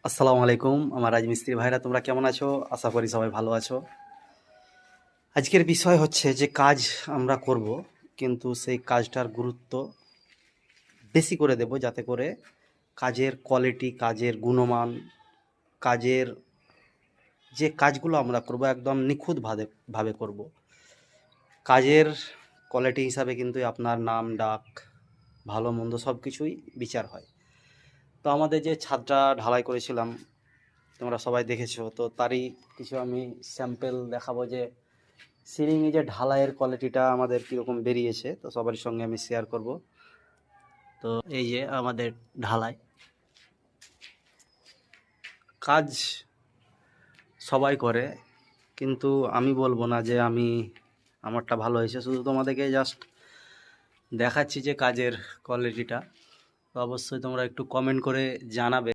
আসসালামু আলাইকুম আমার রাজমিস্ত্রি ভাইরা, তোমরা কেমন আছো? আশা করি সবাই ভালো আছো। আজকের বিষয় হচ্ছে যে কাজ আমরা করব, কিন্তু সেই কাজটার গুরুত্ব বেশি করে দেব, যাতে করে কাজের কোয়ালিটি, কাজের গুণমান, কাজের যে কাজগুলো আমরা করব একদম নিখুঁত ভাবে করব। কাজের কোয়ালিটি হিসাবে কিন্তু আপনার নাম ডাক, ভালো মন্দ সব কিছুই বিচার হয়। তো আমাদের যে ছাদটা ঢালাই করেছিলাম, তোমরা সবাই দেখেছো, তো তারই কিছু আমি স্যাম্পেল দেখাবো যে সিলিংয়ে যে ঢালাইয়ের কোয়ালিটিটা আমাদের কীরকম বেরিয়েছে, তো সবার সঙ্গে আমি শেয়ার করব। তো এই যে আমাদের ঢালাই কাজ সবাই করে, কিন্তু আমি বলবো না যে আমারটা ভালো হয়েছে, শুধু তোমাদেরকে জাস্ট দেখাচ্ছি যে কাজের কোয়ালিটিটা। তো অবশ্যই তোমরা একটু কমেন্ট করে জানাবে।